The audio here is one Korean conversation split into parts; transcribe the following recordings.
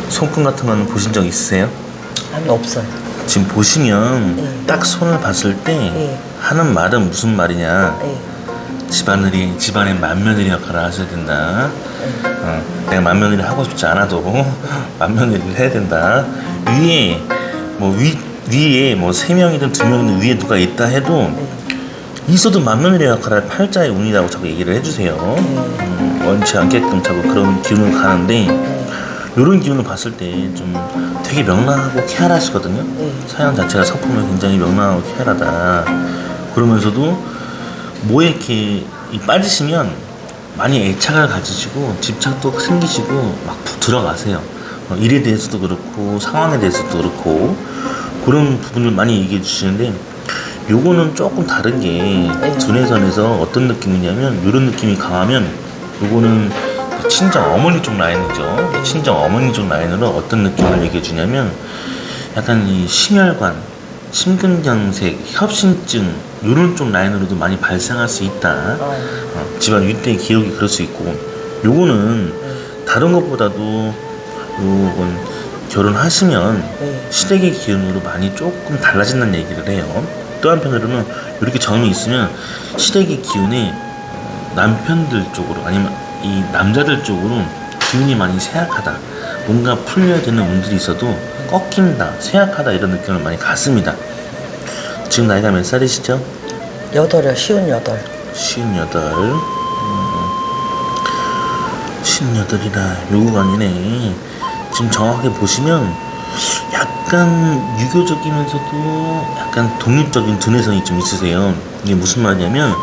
손금 같은 거는 보신 적 있으세요? 아니, 없어요. 지금 보시면 네. 딱 손을 봤을 때 네. 하는 말은 무슨 말이냐? 예. 집안의 맏며느리 역할을 하셔야 된다. 내가 맏며느리 하고 싶지 않아도 맏며느리를 해야 된다. 위에 위에 뭐 3명이든 2명이든 위에 누가 있다 해도 있어도 맏며느리 역할을 할 팔자의 운이라고 자꾸 얘기를 해주세요. 원치 않게끔 자꾸 그런 기운을 가는데, 이런 기운을 봤을 때 좀 되게 명랑하고 쾌활하시거든요. 사연 자체가 서품이 굉장히 명랑하고 쾌활하다. 그러면서도 뭐에 이렇게 빠지시면 많이 애착을 가지시고 집착도 생기시고 막 푹 들어가세요. 일에 대해서도 그렇고 상황에 대해서도 그렇고 그런 부분을 많이 얘기해 주시는데, 요거는 조금 다른 게 두뇌선에서 어떤 느낌이냐면, 이런 느낌이 강하면 요거는 그 친정 어머니 쪽 라인이죠. 친정 어머니 쪽 라인으로 어떤 느낌을 얘기해 주냐면, 약간 이 심혈관, 심근경색, 협심증 요런 쪽 라인으로도 많이 발생할 수 있다. 집안 윗대 기록이 그럴 수 있고, 요거는 다른 것보다도 요건 결혼하시면 시댁의 기운으로 많이 조금 달라진다는 얘기를 해요. 또 한편으로는 이렇게 점이 있으면 시댁의 기운이 남편들 쪽으로, 아니면 이 남자들 쪽으로 기운이 많이 쇠약하다, 뭔가 풀려야 되는 운들이 있어도 꺾인다, 쇠약하다, 이런 느낌을 많이 갖습니다. 지금 나이가 몇 살이시죠? 8이요. 58. 58. 58이라 요 구간이네. 지금 정확하게 보시면 약간 유교적이면서도 약간 독립적인 두뇌성이 좀 있으세요. 이게 무슨 말이냐면,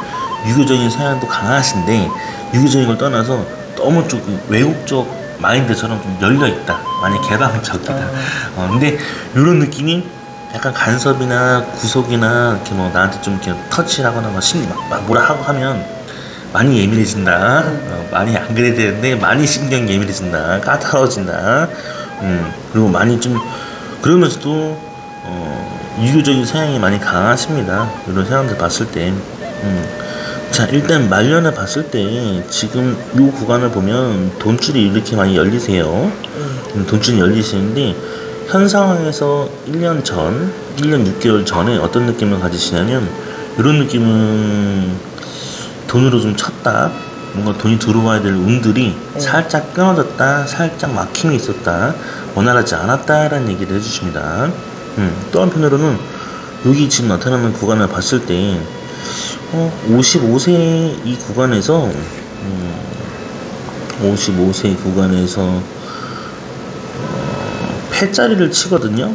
유교적인 사연도 강하신데 유교적인 걸 떠나서 너무 좀 외국적 마인드처럼 좀 열려있다, 많이 개방적이다. 근데 이런 느낌이 약간 간섭이나 구속이나 이렇게 뭐 나한테 좀 이렇게 터치를 하거나 막 뭐라 하고 하면 많이 예민해진다. 많이 안 그래야 되는데 많이 신경 예민해진다, 까다로워진다. 그리고 많이 좀 그러면서도 유교적인 성향이 많이 강하십니다. 이런 상황들 봤을 때. 자, 일단 말년을 봤을 때 지금 이 구간을 보면 돈줄이 이렇게 많이 열리세요. 돈줄이 열리시는데, 현 상황에서 1년 전, 1년 6개월 전에 어떤 느낌을 가지시냐면, 이런 느낌은 돈으로 좀 쳤다, 뭔가 돈이 들어와야 될 운들이 살짝 끊어졌다, 살짝 막힘이 있었다, 원활하지 않았다라는 얘기를 해주십니다. 또 한편으로는 여기 지금 나타나는 구간을 봤을 때 55세 이 구간에서 55세 구간에서 패자리를 치거든요.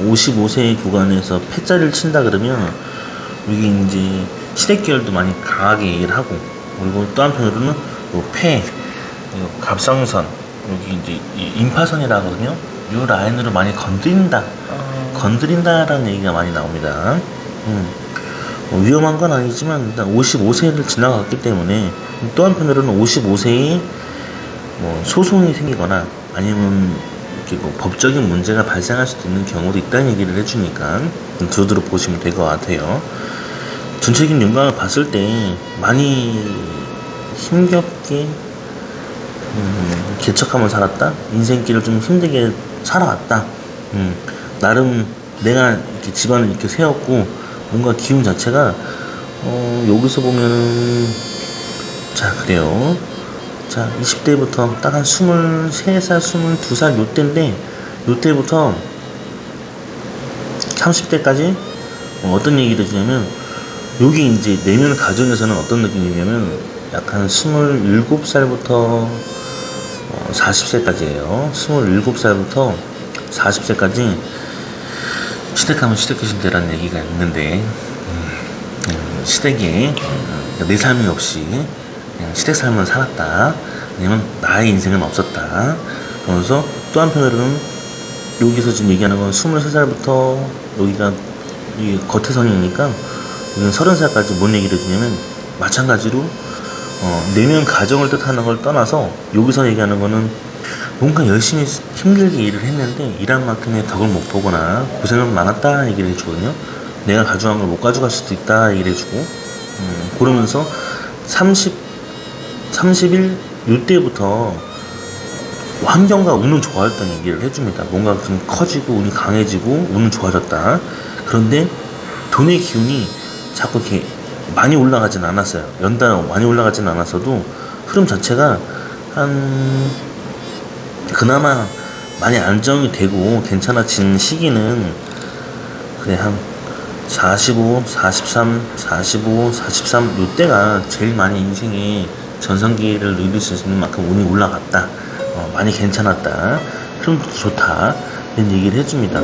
55세 구간에서 패자리를 친다 그러면 여기 이제 시댁계열도 많이 강하게 얘기를 하고, 그리고 또 한편으로는 요 폐, 갑상선, 여기 이제 임파선이라 하거든요. 요 라인으로 많이 건드린다라는 얘기가 많이 나옵니다. 위험한 건 아니지만 일단 55세를 지나갔기 때문에, 또 한편으로는 55세에 뭐 소송이 생기거나 아니면 이렇게 뭐 법적인 문제가 발생할 수도 있는 경우도 있다는 얘기를 해주니까 두드러 보시면 될 것 같아요. 전체적인 윤곽을 봤을 때 많이 힘겹게 개척하며 살았다, 인생길을 좀 힘들게 살아왔다. 나름 내가 이렇게 집안을 이렇게 세웠고, 뭔가 기운 자체가 여기서 보면은, 자, 그래요. 자, 20대부터 딱 한 23살, 22살 요때인데, 요때부터 30대까지 어떤 얘기를 해주냐면, 여기 이제 내면 가정에서는 어떤 느낌이냐면, 약간 27살부터 40세까지예요. 27살부터 40세까지 시댁하면 시댁계신데라는 얘기가 있는데, 시댁에 내 삶이 없이 그냥 시댁 삶을 살았다, 아니면 나의 인생은 없었다. 그러면서 또 한편으로는 여기서 지금 얘기하는 건 23살부터 여기가 이 겉에선이니까 여기는 30살까지 뭔 얘기를 해주냐면, 마찬가지로 내면 가정을 뜻하는 걸 떠나서 여기서 얘기하는 거는 뭔가 열심히 힘들게 일을 했는데 일한 만큼의 덕을 못 보거나 고생은 많았다 얘기를 해주거든요. 내가 가져간 걸 못 가져갈 수도 있다 얘기를 해주고, 그러면서 31 이때부터 환경과 운은 좋아졌다는 얘기를 해줍니다. 뭔가 좀 커지고 운이 강해지고 운은 좋아졌다. 그런데 돈의 기운이 자꾸 이렇게 많이 올라가진 않았어요. 연달아 많이 올라가진 않았어도 흐름 자체가 한 그나마 많이 안정이 되고 괜찮아진 시기는 그래 한 45, 43, 45, 43 요때가 제일 많이 인생의 전성기를 누릴 수 있는 만큼 운이 올라갔다. 많이 괜찮았다. 흐름도 좋다. 이런 얘기를 해줍니다.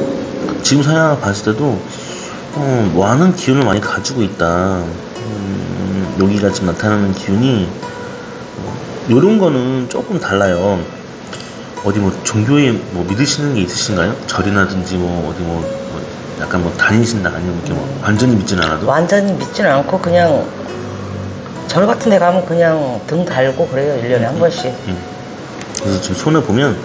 지금 상황을 봤을 때도 많은 기운을 많이 가지고 있다. 여기가 지금 나타나는 기운이 요런 거는 조금 달라요. 어디 뭐 종교에 뭐 믿으시는 게 있으신가요? 절이나든지 뭐 어디 뭐 약간 뭐 다니신다 아니면 이렇게 뭐 완전히 믿지는 않아도 완전히 믿지는 않고 그냥 절 같은 데 가면 그냥 등 달고 그래요. 1년에 한 번씩. 그래서 지금 손에 보면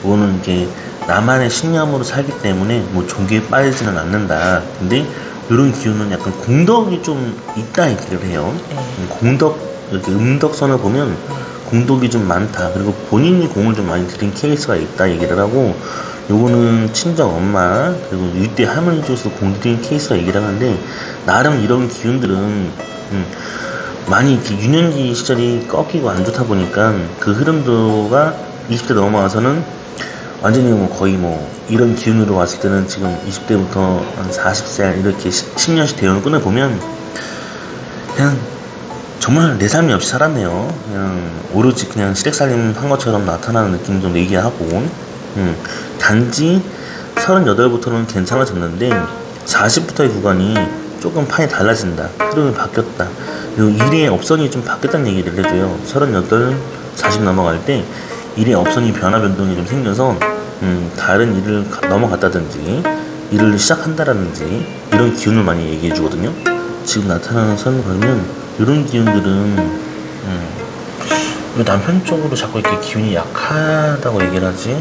이거는 이게 나만의 신념으로 살기 때문에 뭐 종교에 빠지지는 않는다. 근데 이런 기운은 약간 공덕이 좀 있다 얘기를 해요. 공덕 이렇게 음덕선을 보면 공덕이 좀 많다. 그리고 본인이 공을 좀 많이 들인 케이스가 있다 얘기를 하고, 요거는 친정 엄마 그리고 윗대 할머니 쪽에서 공 들인 케이스가 얘기를 하는데, 나름 이런 기운들은 많이 이렇게 유년기 시절이 꺾이고 안 좋다 보니까 그 흐름도가 20대 넘어와서는 완전히 뭐 거의 뭐 이런 기운으로 왔을 때는 지금 20대부터 한 40세 이렇게 10년씩 대운을 끊어보면 그냥 정말 내 삶이 없이 살았네요. 그냥 오로지 그냥 시댁살림 한 것처럼 나타나는 느낌 좀 얘기하고, 단지 38부터는 괜찮아졌는데 40부터의 구간이 조금 판이 달라진다. 흐름이 바뀌었다. 그리고 일의 업선이 좀 바뀌었다는 얘기를 해줘요. 38, 40 넘어갈 때 일의 업선이 변화 변동이 좀 생겨서 다른 일을 넘어갔다든지 일을 시작한다라든지 이런 기운을 많이 얘기해 주거든요. 지금 나타나는 선을 보면 이런 기운들은 왜 남편 쪽으로 자꾸 이렇게 기운이 약하다고 얘기를 하지?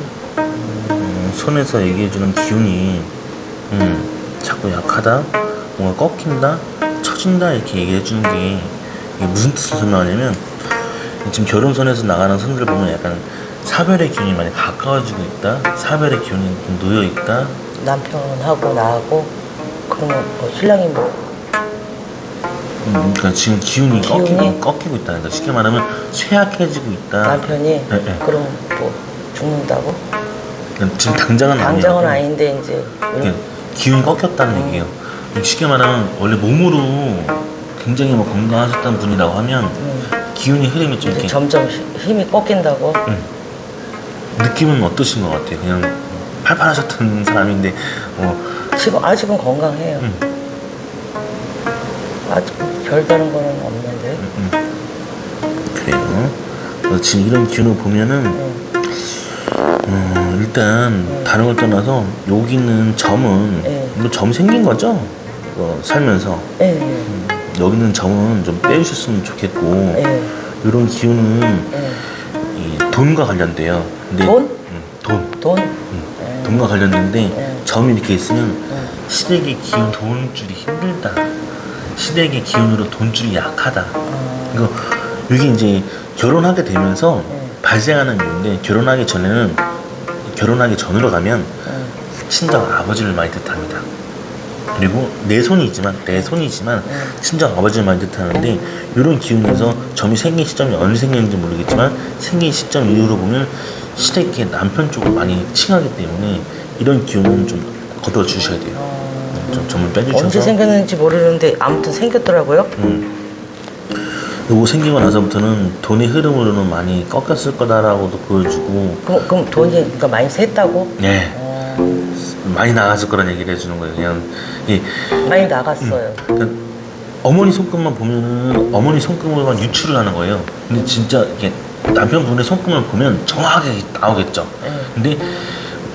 손에서 얘기해주는 기운이 자꾸 약하다, 뭔가 꺾인다, 처진다 이렇게 얘기해주는 게 이게 무슨 뜻을 설명하냐면, 지금 결혼선에서 나가는 선들 보면 약간 사별의 기운이 많이 가까워지고 있다, 사별의 기운이 좀 놓여있다. 남편하고 나하고 그러면 뭐 신랑이 뭐 그러니까 지금 기운이 꺾이고 있다. 그러니까 쉽게 말하면 쇠약해지고 있다. 남편이 네. 그럼 뭐 죽는다고? 그러니까 지금 당장은 당장은 아니에요. 아닌데 이제 그러니까 기운이 꺾였다는 얘기예요. 쉽게 말하면 원래 몸으로 굉장히 뭐 건강하셨던 분이라고 하면 기운이 흐름이 좀 이렇게 점점 힘이 꺾인다고? 느낌은 어떠신 것 같아요? 그냥 팔팔하셨던 사람인데 지금 아직은 건강해요. 아직 별다른 거는 없는데. 그래요. 그래서 지금 이런 기운을 보면은 일단 다른 걸 떠나서 여기 있는 점은 뭐 점 생긴 거죠? 살면서 여기 있는 점은 좀 빼주셨으면 좋겠고, 이런 기운은 이 돈과 관련돼요. 근데 돈? 돈? 돈과 관련된데 점이 이렇게 있으면 시댁의 기운 돈줄이 힘들다, 시댁의 기운으로 돈줄이 약하다. 그리고 이게 이제 결혼하게 되면서 발생하는 이유인데, 결혼하기 전으로 가면 친정 아버지를 많이 뜻합니다. 그리고 내 손이지만 친정 아버지를 많이 뜻하는데, 이런 기운에서 점이 생긴 시점이 언제 생겼는지 모르겠지만 생긴 시점 이후로 보면 시댁의 남편 쪽을 많이 칭하기 때문에 이런 기운은 좀 걷어 주셔야 돼요. 좀 점을 빼주셔서. 언제 생겼는지 모르는데 아무튼 생겼더라고요. 요거 생기고 나서부터는 돈의 흐름으로는 많이 꺾였을 거다라고도 보여주고. 그럼 돈이 그러니까 많이 샜다고? 네. 많이 나갔을 거란 얘기를 해주는 거예요. 그냥 많이 나갔어요. 그러니까 어머니 손금만 보면은 어머니 손금으로만 유출을 하는 거예요. 근데 진짜 이게 남편분의 손금을 보면 정확하게 나오겠죠. 근데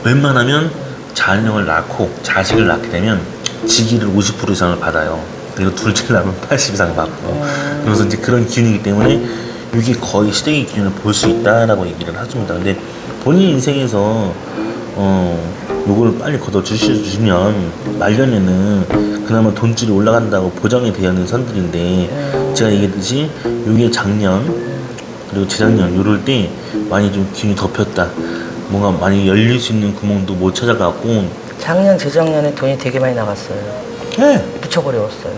웬만하면 자녀를 낳고 자식을 낳게 되면 직위를 50% 이상을 받아요. 그리고 둘째 낳으면 80 이상 받고. 그래서 이제 그런 기운이기 때문에 이게 거의 시댁의 기운을 볼 수 있다라고 얘기를 하십니다. 근데 본인 인생에서 요걸 빨리 걷어 주시면 말년에는 그나마 돈줄이 올라간다고 보장이 되어 있는 선들인데, 제가 얘기했듯이 요게 작년 그리고 재작년 요럴 때 많이 좀 기운이 덮였다. 뭔가 많이 열릴 수 있는 구멍도 못 찾아갖고. 작년 재작년에 돈이 되게 많이 나갔어요. 네. 무척 어려웠어요.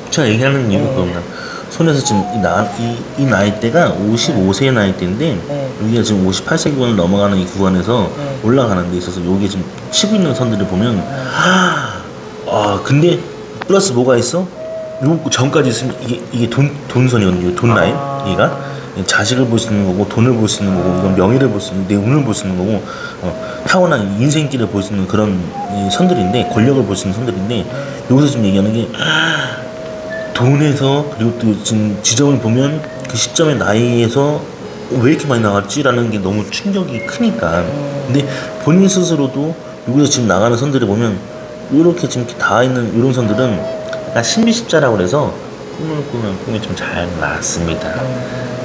제가 얘기하는 이유가 그겁니다. 손에서 지금 이 나이대가 55세의 나이대인데 네. 여기가 지금 58세 구간을 넘어가는 이 구간에서 네. 올라가는 데 있어서 여기 지금 치고 있는 선들을 보면 근데 플러스 뭐가 있어? 요 전까지 있으면 이게 돈선이거든요. 돈 라인. 얘가 자식을 볼 수 있는 거고, 돈을 볼 수 있는 거고, 이건 명예를 볼 수 있는, 내 운을 볼 수 있는 거고, 타고난 인생길을 볼 수 있는 그런 이 선들인데, 권력을 볼 수 있는 선들인데, 여기서 지금 얘기하는 게 돈에서, 그리고 또 지금 지점을 보면 그 시점의 나이에서 왜 이렇게 많이 나갔지라는 게 너무 충격이 크니까. 근데 본인 스스로도 여기서 지금 나가는 선들을 보면 이렇게 지금 이렇게 닿아 있는 이런 선들은 약간 신비십자라고 그래서 꿈을 꾸면 꿈이 좀 잘 맞습니다.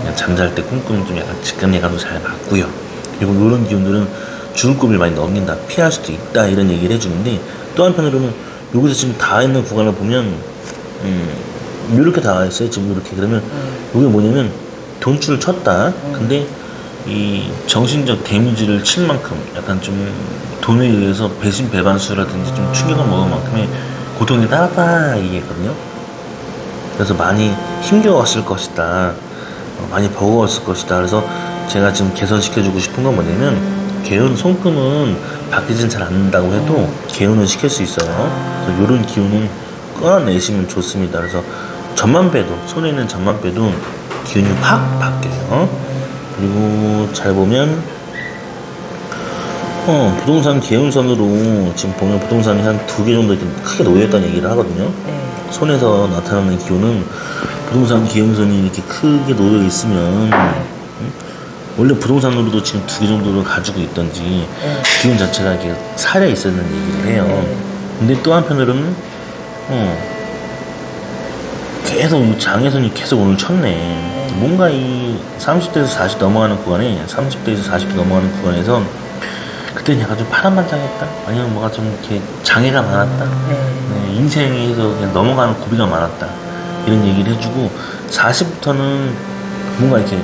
그냥 잠잘 때 꿈꾸면 좀 약간 직감예감도 잘 맞고요. 그리고 이런 기운들은 죽을 꿈을 많이 넘긴다, 피할 수도 있다, 이런 얘기를 해주는데, 또 한편으로는 여기서 지금 닿아 있는 구간을 보면 이렇게 닿아 있어요. 지금 이렇게. 그러면 이게 뭐냐면 돈줄을 쳤다. 근데 이 정신적 데미지를 칠 만큼 약간 좀 돈에 의해서 배신배반수라든지 좀 충격을 먹은 만큼의 고통이 따랐다 얘기했거든요. 그래서 많이 힘겨웠을 것이다, 많이 버거웠을 것이다. 그래서 제가 지금 개선시켜주고 싶은 건 뭐냐면, 개운 손금은 바뀌진 잘 않는다고 해도 개운은 시킬 수 있어요. 그래서 이런 기운은 끌어내시면 좋습니다. 그래서 점만 빼도, 손에 있는 점만 빼도 기운이 확 바뀌어요. 그리고 잘 보면 부동산 개운선으로 지금 보면 부동산이 한 2개 정도 이렇게 크게 놓여있다는 얘기를 하거든요. 손에서 나타나는 기운은 부동산 개운선이 이렇게 크게 놓여 있으면 원래 부동산으로도 지금 2개 정도를 가지고 있던지 기운 자체가 이렇게 살아 있었는 얘기를 해요. 근데 또 한편으로는 계속 이 장애선이 계속 오늘 쳤네. 뭔가 이 30대에서 40 넘어가는 구간에, 30대에서 40대 넘어가는 구간에서 그때는 약간 좀 파란만장했다, 아니면 뭐가 좀 이렇게 장애가 많았다, 인생에서 그냥 넘어가는 고비가 많았다, 이런 얘기를 해주고, 40부터는 뭔가 이렇게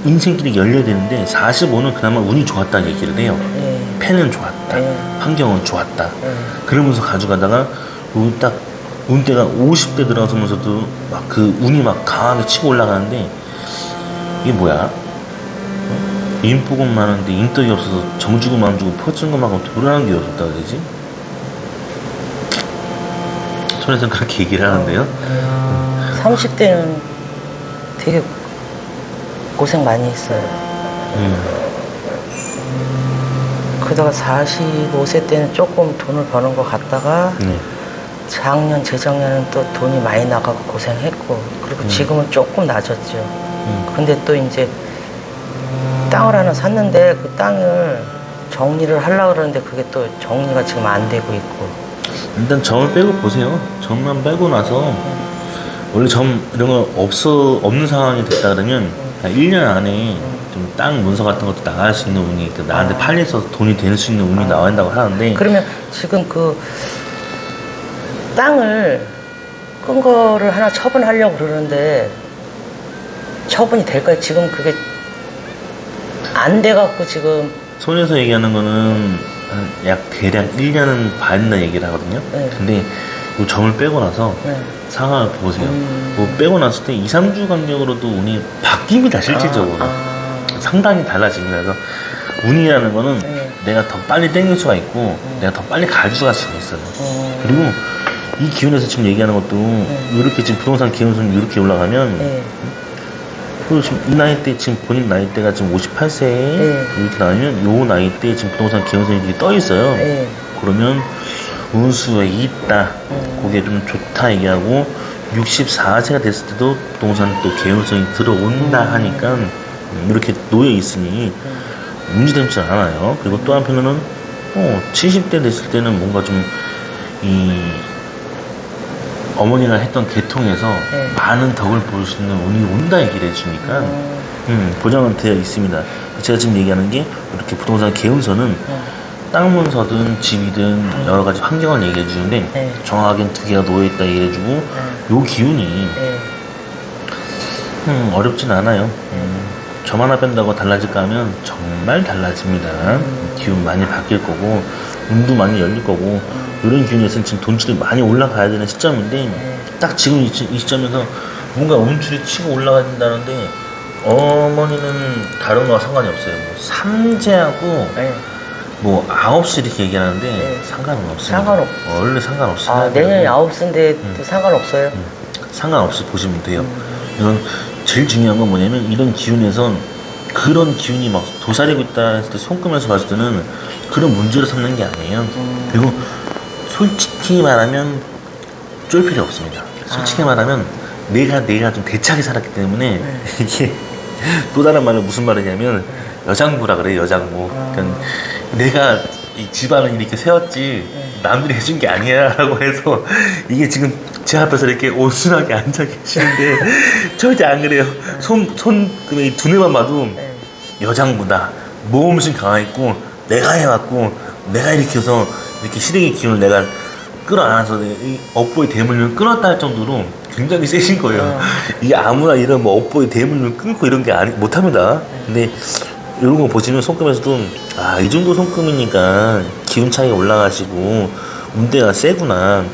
인생길이 열려야 되는데 45는 그나마 운이 좋았다 얘기를 해요. 펜은 좋았다, 환경은 좋았다. 그러면서 가져가다가 딱 운대가 50대 들어서면서도 막 그 운이 막 강하게 치고 올라가는데, 이게 뭐야? 인복은 많은데 인덕이 없어서 정주고 마음주고 퍼진 것만큼 돌아가는 게 없었다 그러지? 손에서는 그렇게 얘기를 하는데요. 30대는 되게 고생 많이 했어요. 그러다가 45세 때는 조금 돈을 버는 것 같다가 작년, 재작년은 또 돈이 많이 나가고 고생했고, 그리고 지금은 조금 낮았죠. 근데 또 이제 땅을 하나 샀는데 그 땅을 정리를 하려고 그러는데 그게 또 정리가 지금 안 되고 있고. 일단 점을 빼고 보세요. 점만 빼고 나서 원래 점 이런 거 없는 상황이 됐다 그러면 1년 안에 좀 땅 문서 같은 것도 나갈 수 있는 운이, 나한테 팔려서 돈이 될 수 있는 운이 나와야 한다고 하는데, 그러면 지금 그 땅을 끈 거를 하나 처분하려고 그러는데 처분이 될까요? 지금 그게 안 돼갖고 지금. 손에서 얘기하는 거는 약 대략 1년은 봐야 된다 얘기를 하거든요. 근데 이 점을 빼고 나서 상황을 보세요. 뭐 빼고 났을 때 2, 3주 간격으로도 운이 바뀝니다. 실질적으로 상당히 달라집니다. 그래서 운이라는 거는 내가 더 빨리 땡길 수가 있고 내가 더 빨리 가져갈 수가 있어요. 그리고 이 기운에서 지금 얘기하는 것도 이렇게 지금 부동산 기운선이 이렇게 올라가면 그리고 지금 이 나이 때, 지금 본인 나이 때가 지금 58세에 이렇게 나오면 요 나이 때 지금 부동산 기운선이 이렇게 떠 있어요. 그러면 운수에 있다, 그게 좀 좋다 얘기하고, 64세가 됐을 때도 부동산 또 개운성이 들어온다 하니까 이렇게 놓여 있으니 문제되지 않아요. 그리고 또 한편으로는 70대 됐을 때는 뭔가 좀 이 어머니가 했던 계통에서 많은 덕을 볼 수 있는 운이 온다 얘기를 해주니까 보장은 되어 있습니다. 제가 지금 얘기하는 게 이렇게 부동산 개운서는 땅 문서든 집이든 여러 가지 환경을 얘기해 주는데 정확하게는 2개가 놓여있다 얘기해 주고 요 기운이 어렵진 않아요. 점 하나 뺀다고 달라질까 하면 정말 달라집니다. 기운 많이 바뀔 거고 운도 많이 열릴 거고 이런 기운에서는 지금 돈줄이 많이 올라가야 되는 시점인데 딱 지금 이 시점에서 뭔가 운줄이 치고 올라가야 된다는데 어머니는 다른 거와 상관이 없어요. 뭐 삼재하고 네. 뭐 9시 이렇게 얘기하는데 네. 상관은 없어요. 상관없- 원래 상관없어요. 아, 내년에 9시인데 상관없어요? 상관없이 보시면 돼요. 이건 제일 중요한 건 뭐냐면 이런 기운에선 그런 기운이 막 도사리고 있다 했을 때 손금에서 봤을 때는 그런 문제를 삼는 게 아니에요. 그리고 솔직히 말하면 쫄 필요 없습니다. 솔직히 말하면 내가 좀 대차게 살았기 때문에 이게 또 다른 말로 무슨 말이냐면 여장부라 그래요. 여장부. 그러니까 내가 이 집안을 이렇게 세웠지 남들이 해준 게 아니야 라고 해서 이게 지금 제 앞에서 이렇게 온순하게 앉아 계시는데 절대 안 그래요. 손금에 이 두뇌만 봐도 여장부다. 모험심 강화했고 내가 해왔고 내가 일으켜서 이렇게 시댁의 기운을 내가 끌어안아서 이 업보의 대문을 끊었다 할 정도로 굉장히 세신 거예요. 이게 아무나 이런 뭐 업보의 대문을 끊고 이런 게 못합니다. 근데 이런 거 보시면 손금에서도 아, 이 정도 손금이니까 기운 차이가 올라가시고 운대가 세구나.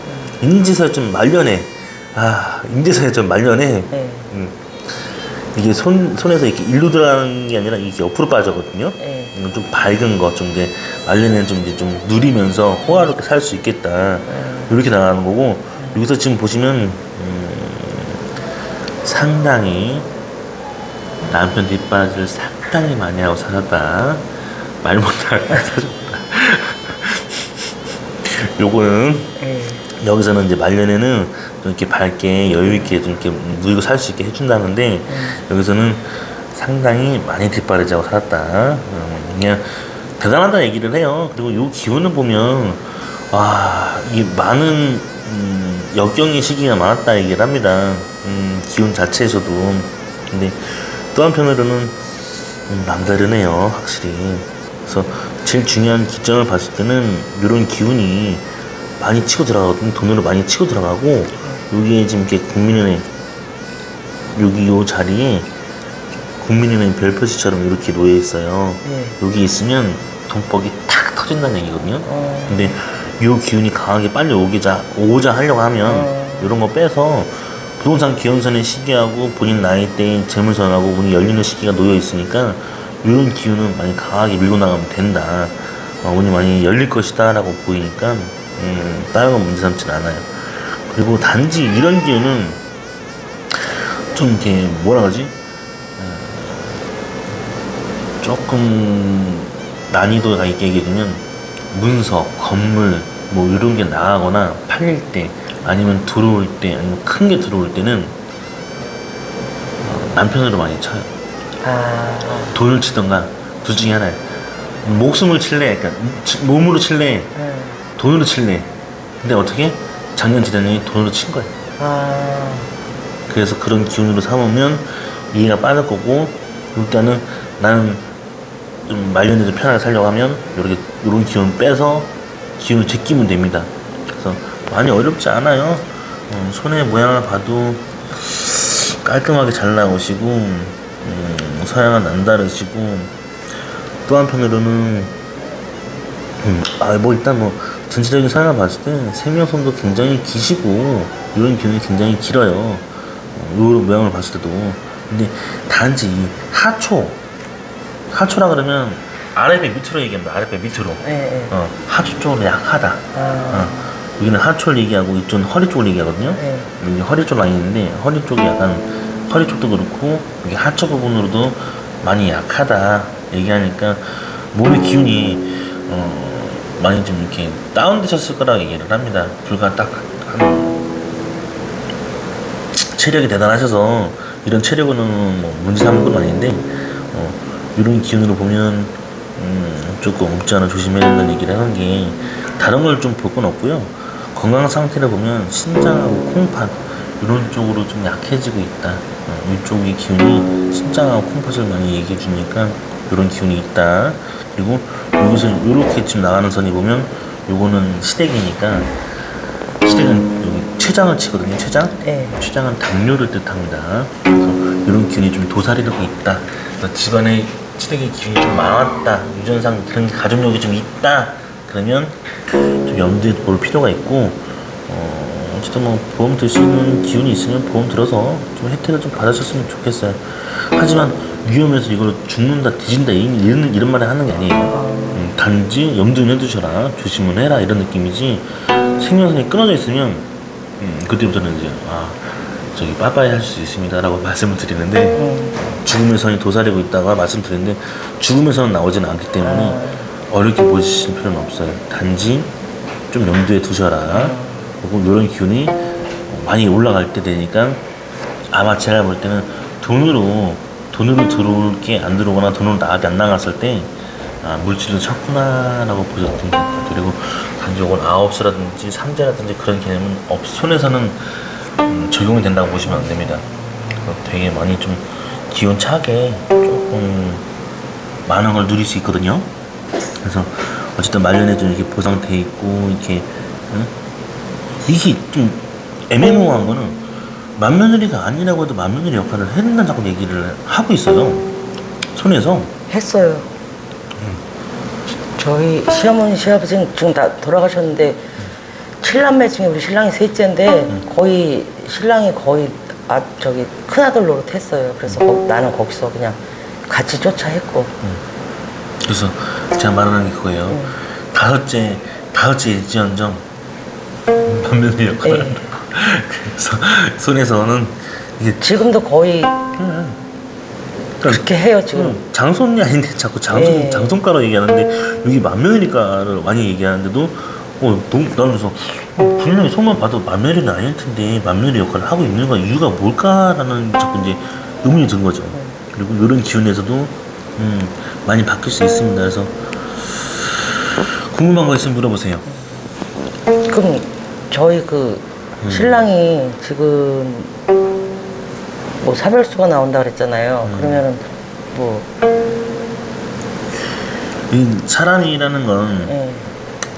인지서 좀 말년해. 아, 인지서에 좀 말년해. 네. 이게 손에서 이렇게 일로 들어가는 게 아니라 이게 옆으로 빠져거든요. 네. 좀 밝은 거, 좀 이제 말년에는 좀 이제 좀 누리면서 호화롭게 살 수 있겠다. 이렇게 나가는 거고, 여기서 지금 보시면, 상당히 남편 뒷바라지를 상당히 많이 하고 사셨다. 말 못하고 사셨다. 요거는, 네. 여기서는 이제 말년에는 좀 이렇게 밝게 여유있게 좀 이렇게 누리고 살 수 있게 해준다는데, 여기서는 상당히 많이 뒷바라지하고 살았다. 그냥 대단하다 얘기를 해요. 그리고 요 기운을 보면, 와, 이 많은, 역경의 시기가 많았다 얘기를 합니다. 기운 자체에서도. 근데 또 한편으로는, 남다르네요. 확실히. 그래서 제일 중요한 기점을 봤을 때는 이런 기운이 많이 치고 들어가거든요. 돈으로 많이 치고 들어가고, 여기에 지금 이렇게 국민은행, 여기 요 자리에 국민은행 별표시처럼 이렇게 놓여 있어요. 여기 있으면 돈복이 탁 터진다는 얘기거든요. 근데 요 기운이 강하게 빨리 오고자 하려고 하면 이런 거 빼서 부동산 기원선의 시기하고 본인 나이대인 재물선하고 운이 열리는 시기가 놓여 있으니까 이런 기운은 많이 강하게 밀고 나가면 된다. 운이 많이 열릴 것이다 라고 보이니까 다른 건 문제 삼진 않아요. 그리고 단지 이런 기운은 좀 이렇게 뭐라 그러지? 조금 난이도가 있게 얘기해주면 문서, 건물 뭐 이런 게 나가거나 팔릴 때 아니면 들어올 때 아니면 큰 게 들어올 때는 남편으로 많이 쳐요. 돈을 치던가 둘 중에 하나예요. 목숨을 칠래, 그러니까 몸으로 칠래, 돈으로 칠래. 근데 어떻게? 작년 재작년에 돈으로 친 거예요. 그래서 그런 기운으로 삼으면 이해가 빠질 거고, 일단은 나는 좀 말년에 좀 편하게 살려고 하면 이렇게 이런 기운 빼서 기운을 제끼면 됩니다. 그래서 많이 어렵지 않아요. 손의 모양을 봐도 깔끔하게 잘 나오시고 서양은 남다르시고 또 한편으로는 뭐 일단 뭐 전체적인 서양을 봤을 때 생명선도 굉장히 기시고 이런 기운이 굉장히 길어요. 이런 모양을 봤을 때도. 근데 단지 이 하초라 그러면 아랫배 밑으로 얘기합니다. 아랫배 밑으로. 하초 쪽으로 약하다. 여기는 하초를 얘기하고 이쪽은 허리 쪽을 얘기하거든요. 여기 허리 쪽 라인이 있는데 허리 쪽이 약간 허리 쪽도 그렇고 여기 하초 부분으로도 많이 약하다 얘기하니까 몸의 기운이 많이 좀 이렇게 다운되셨을 거라고 얘기를 합니다. 불과 딱 체력이 대단하셔서 이런 체력으로는 뭐 문제 삼는 건 아닌데 이런 기운으로 보면 조금 없지 않아 조심해야 된다는 얘기를 하는 게 다른 걸 좀 볼 건 없고요. 건강 상태를 보면 신장하고 콩팥 이런 쪽으로 좀 약해지고 있다. 이쪽의 기운이 신장하고 콩팥을 많이 얘기해 주니까 이런 기운이 있다. 그리고 여기서 이렇게 지금 나가는 선이 보면 요거는 시댁이니까 시댁은 여기 췌장을 치거든요. 췌장? 췌장은 당뇨를 뜻합니다. 그래서 이런 기운이 좀 도사리고 있다. 그래서 집안에 시댁의 기운이 좀 많았다, 유전상 그런 가족력이 좀 있다, 그러면 좀 염두에 볼 필요가 있고, 어쨌든 뭐 보험 들 수 있는 기운이 있으면 보험 들어서 좀 혜택을 좀 받으셨으면 좋겠어요. 하지만 위험해서 이걸 죽는다, 뒤진다 이런 말을 하는 게 아니에요. 단지 염두는 해두셔라, 조심은 해라, 이런 느낌이지. 생명선이 끊어져 있으면 그때부터는 이제 저기 빠빠이 할 수 있습니다 라고 말씀을 드리는데, 죽음의 선이 도사리고 있다가 말씀드리는데 죽음의 선은 나오지는 않기 때문에 어렵게 보실 필요는 없어요. 단지 좀 염두에 두셔라. 그리고 이런 기운이 많이 올라갈 때 되니까 아마 제가 볼 때는 돈으로 들어올 게 안 들어오거나 돈으로 나가지 안 나갔을 때 물질을 쳤구나 라고 보셨던 것 같아요. 그리고 단지 이건 아홉수라든지 삼재라든지 그런 개념은 손에서는 적용이 된다고 보시면 안 됩니다. 되게 많이 좀 기운차게 조금 많은 걸 누릴 수 있거든요. 그래서 어쨌든 말년에 좀 이렇게 보상돼 있고, 이렇게 이게 좀 애매모호한 거는 맏며느리가 아니라고 해도 맏며느리 역할을 해야 된다고 자꾸 얘기를 하고 있어요, 손에서. 했어요. 저희 시어머니 시아버지는 지금 다 돌아가셨는데 7남매 중에 우리 신랑이 셋째인데 거의 신랑이 거의 저기 큰아들 노릇 했어요. 그래서 나는 거기서 그냥 같이 쫓아 했고. 그래서 제가 말하는 게 그거예요. 다섯째 일지언정 맏며느리 역할을 한다. 그래서 손에서는 이게 지금도 거의 그렇게 해요 지금. 장손이 아닌데 자꾸 장손가로 얘기하는데 여기 맏며느리가를 많이 얘기하는데도 나는 그래서 분명히 손만 봐도 맏며느리는 아닐 텐데 맏며느리 역할을 하고 있는 거 이유가 뭘까라는 자꾸 이제 의문이 든 거죠. 그리고 이런 기운에서도 많이 바뀔 수 있습니다. 그래서 궁금한 거 있으면 물어보세요. 그럼 저희 그 신랑이 지금 뭐 사별수가 나온다 그랬잖아요. 그러면은 뭐 이 사람이라는 건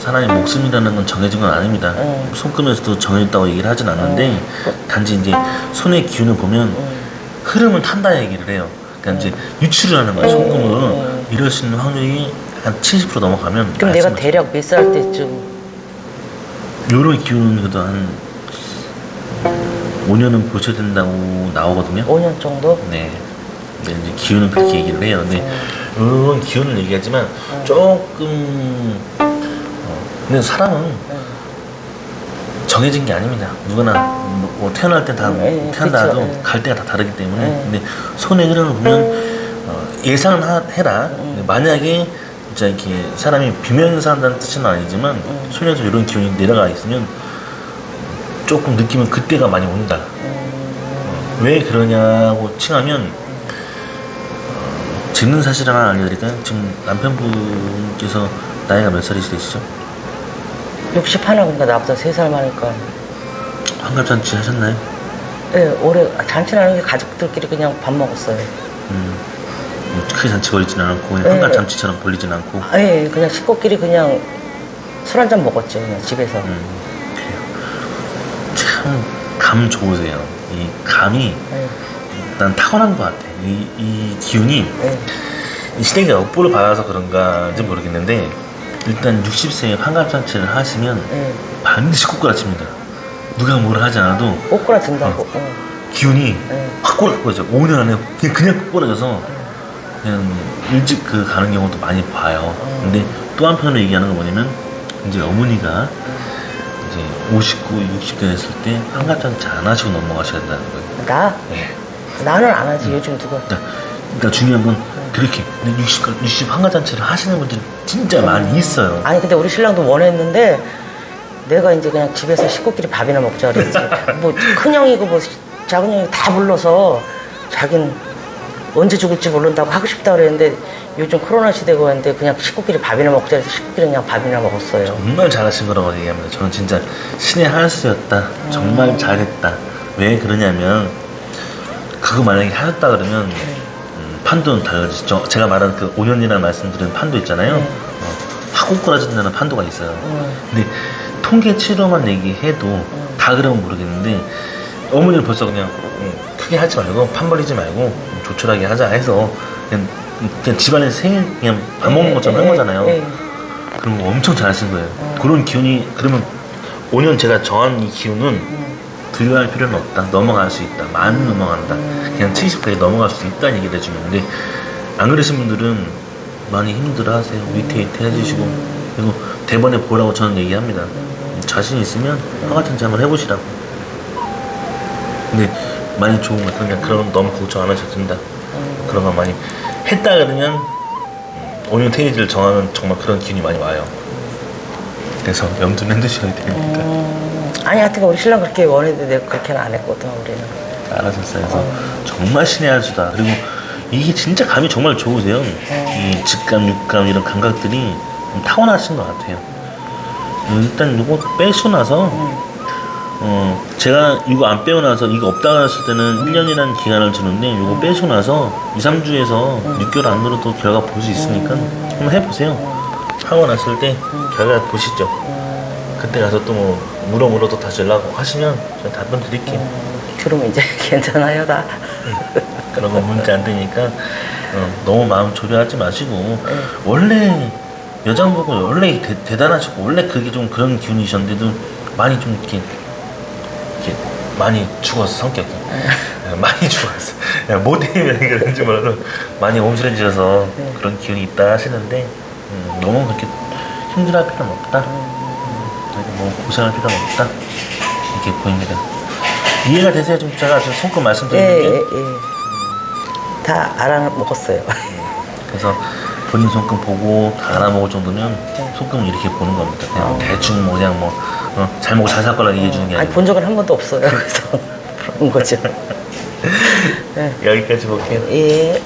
사람의 목숨이라는 건 정해진 건 아닙니다. 손금에서도 정해졌다고 얘기를 하진 않는데 단지 이제 손의 기운을 보면 흐름을 탄다 얘기를 해요. 그러니까 이제 유출을 하는 거야. 손금으로 이럴 수 있는 확률이 한 70% 넘어가면. 그럼 내가 대략 몇 살 때쯤? 요런 기운은 그래도 한 5년은 보셔야 된다고 나오거든요. 5년 정도? 네. 근데 이제 기운은 그렇게 얘기를 해요. 근데 이런 기운을 얘기하지만 조금 근데 사람은 정해진 게 아닙니다. 누구나 뭐 태어날 때 다 태어나도 그쵸. 갈 때가 다 다르기 때문에. 근데 손의 흐름을 보면 예상은 해라. 근데 만약에 진짜 이렇게 사람이 비면서 한다는 뜻은 아니지만 손에서 이런 기운이 내려가 있으면 조금 느끼면 그때가 많이 온다. 왜 그러냐고 칭하면 재밌는 사실 하나 알려드릴까요? 지금 남편분께서 나이가 몇 살이 되시죠? 60 하나, 그러니까 나보다 3살 많으니까. 환갑잔치 하셨나요? 네, 올해 잔치는 아니고 가족들끼리 그냥 밥 먹었어요. 크게 잔치 벌리진 않았고 그냥 네. 환갑잔치처럼 벌리진 않고. 네, 그냥 식구끼리 그냥 술 한잔 먹었죠, 그냥 집에서. 그래요. 참 감 좋으세요. 이 감이 난 타고난 것 같아. 이 기운이 이 시댁에 업보를 받아서 그런가인지 모르겠는데 일단 60세에 환갑잔치를 하시면 반드시 꼬꾸라칩니다. 누가 뭐라 하지 않아도 꼬꾸라진다고. 기운이 확 꼬꾸라져. 5년 안에 그냥 꼬꾸라져서 그냥 일찍 가는 경우도 많이 봐요. 근데 또 한편으로 얘기하는 건 뭐냐면 이제 어머니가 이제 59, 60대 됐을 때 환갑잔치 안 하시고 넘어가셔야 된다는 거예요. 나? 네. 나는 안 하지, 요즘 누가. 그러니까 중요한 건 그렇게 60 환갑잔치를 하시는 분들이 진짜 많이 있어요. 아니, 근데 우리 신랑도 원했는데 내가 이제 그냥 집에서 식구끼리 밥이나 먹자 그랬지. 뭐 큰형이고 뭐 작은형이 다 불러서 자기는 언제 죽을지 모른다고 하고 싶다 그랬는데 요즘 코로나 시대고 했는데 그냥 식구끼리 밥이나 먹자 해서 식구끼리 그냥 밥이나 먹었어요. 정말 잘하신 거라고 얘기합니다. 저는 진짜 신의 한 수였다. 정말 잘했다. 왜 그러냐면 그거 만약에 하셨다 그러면 판도는 달라지죠. 제가 말한 그 5년이라는 말씀드린 판도 있잖아요. 확 꼬꾸라진다는 판도가 있어요. 근데 통계치로만 얘기해도 다 그러면 모르겠는데 어머니는 벌써 그냥 크게 하지 말고 판 벌리지 말고 조촐하게 하자 해서 그냥 집안에서 그냥 밥 먹는 것처럼 한 거잖아요. 그런 거 엄청 잘 하신 거예요. 그런 기운이, 그러면 5년 제가 정한 이 기운은 두려워할 필요는 없다. 넘어갈 수 있다. 많이 넘어간다. 그냥 70까지 넘어갈 수 있다는 얘기를 해주는데, 안 그러신 분들은 많이 힘들어 하세요. 위태위태 해주시고. 그리고 대번에 보라고 저는 얘기합니다. 자신 있으면 허가천지 한번 해보시라고. 근데 많이 좋은 것 같아요. 그냥 그런 거 너무 걱정 안 하셔도 된다. 그런 거 많이 했다 그러면 5년 테이지를 정하는 정말 그런 기운이 많이 와요. 그래서 염두는 해두셔야 됩니다. 아니 하여튼 우리 신랑 그렇게 원해도 내가 그렇게는 안 했거든 우리는. 알아셨어요. 그래서 정말 신의 한 수다. 그리고 이게 진짜 감이 정말 좋으세요. 이 직감, 육감 이런 감각들이 타고나신 것 같아요. 일단 이거 빼시고 나서 제가 이거 안 빼고 나서 이거 없다고 했을 때는 1년이라는 기간을 주는데 이거 빼시고 나서 2, 3주에서 6개월 안으로도 결과 볼 수 있으니까 한번 해보세요. 하고 났을 때 결과 보시죠. 그때 가서 또 뭐 물어 또 다시 연락 하시면 제가 답변 드릴게요. 그러면 이제 괜찮아요 다. 그런 거 문제 안 되니까 너무 마음 조려하지 마시고 원래 여장보고 원래 대단하시고 원래 그게 좀 그런 기운이셨는데도 많이 좀 이렇게 많이 죽었어 성격이. 많이 죽었어. 뭐 때문에 그런지 몰라도 많이 옴실해지셔서 그런 기운이 있다 하시는데 너무 그렇게 힘들어할 필요는 없다. 뭐 고생할 필요는 없다. 이렇게 보입니다. 이해가 되세요? 좀 제가 좀 손금 말씀드리는 게. 다 알아먹었어요. 그래서 본인 손금 보고 다 알아먹을 정도면 손금을 이렇게 보는 겁니다. 그냥 대충 뭐 그냥 뭐 잘 먹고 잘 살 거라 얘기해 주는 게 아니 아니고. 본 적은 한 번도 없어요. 그래서 그런 거죠. 여기까지 볼게요. 예.